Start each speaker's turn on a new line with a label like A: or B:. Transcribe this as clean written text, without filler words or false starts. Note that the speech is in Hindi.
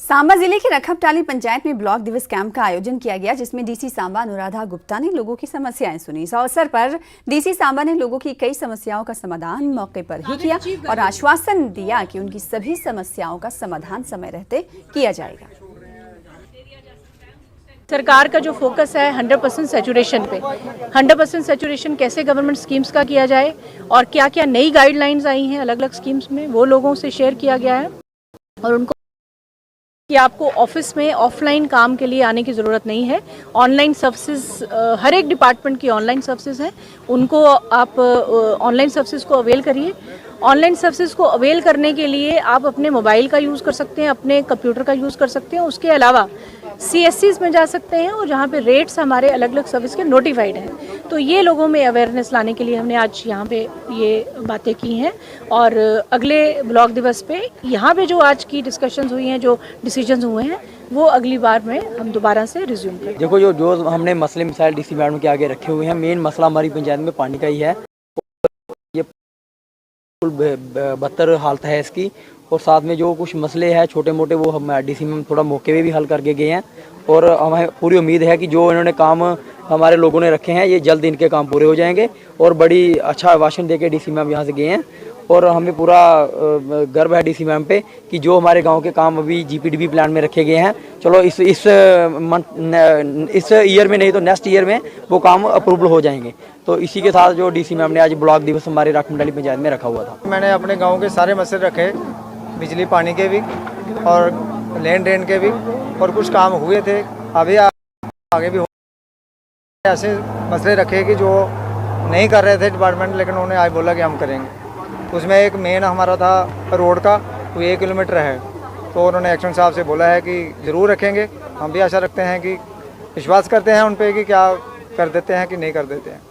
A: सांबा जिले की रखबटाली पंचायत में ब्लॉक दिवस कैंप का आयोजन किया गया, जिसमें डीसी सांबा अनुराधा गुप्ता ने लोगों की समस्याएं सुनी। इस अवसर पर डीसी सांबा ने लोगों की कई समस्याओं का समाधान मौके पर ही किया और आश्वासन दिया कि उनकी सभी समस्याओं का समाधान समय रहते किया जाएगा।
B: सरकार का जो फोकस है 100% सैचुरेशन पे, 100% सैचुरेशन कैसे गवर्नमेंट स्कीम्स का किया जाए और क्या क्या नई गाइडलाइंस आई हैं अलग अलग स्कीम्स में, वो लोगों से शेयर किया गया है। और उनको कि आपको ऑफिस में ऑफलाइन काम के लिए आने की ज़रूरत नहीं है। ऑनलाइन सर्विसेज हर एक डिपार्टमेंट की ऑनलाइन सर्विसेज हैं, उनको आप ऑनलाइन सर्विसेज को अवेल करिए। ऑनलाइन सर्विसेज को अवेल करने के लिए आप अपने मोबाइल का यूज़ कर सकते हैं, अपने कंप्यूटर का यूज़ कर सकते हैं। उसके अलावा CSCs में जा सकते हैं और जहाँ पे रेट्स हमारे अलग अलग सर्विस के नोटिफाइड हैं। तो ये लोगों में अवेयरनेस लाने के लिए हमने आज यहाँ पे ये बातें की हैं और अगले ब्लॉक दिवस पे यहाँ पे जो आज की डिस्कशंस हुई हैं, जो डिसीजंस हुए हैं, वो अगली बार में हम दोबारा से रिज्यूम करें।
C: देखो जो हमने मसले मिसाइल डीसी मैडम के आगे रखे हुए हैं, मेन मसला हमारी पंचायत में पानी का ही है। ये बदतर हालत है इसकी, और साथ में जो कुछ मसले हैं छोटे मोटे वो हम डीसी में थोड़ा मौके पे भी हल करके गए हैं। और हमें पूरी उम्मीद है कि जो इन्होंने काम हमारे लोगों ने रखे हैं ये जल्द इनके काम पूरे हो जाएंगे। और बड़ी अच्छा भाषण देके डीसी मैम यहाँ से गए हैं और हमें पूरा गर्व है डीसी मैम पे कि जो हमारे गांव के काम अभी GPDB प्लान में रखे गए हैं, चलो इस ईयर में नहीं तो नेक्स्ट ईयर में वो काम अप्रूवल हो जाएंगे। तो इसी के साथ जो डीसी मैम ने आज ब्लॉक दिवस हमारे रखबटाली पंचायत में रखा हुआ था।
D: मैंने अपने गाँव के सारे मसले रखे, बिजली पानी के भी और लैंड ड्रेन के भी, और कुछ काम हुए थे, अभी आगे भी ऐसे मसले रखे कि जो नहीं कर रहे थे डिपार्टमेंट, लेकिन उन्होंने आज बोला कि हम करेंगे। उसमें एक मेन हमारा था रोड का, वो 1 किलोमीटर है, तो उन्होंने एक्शन साहब से बोला है कि ज़रूर रखेंगे। हम भी आशा रखते हैं कि विश्वास करते हैं उन पर कि क्या कर देते हैं कि नहीं कर देते हैं।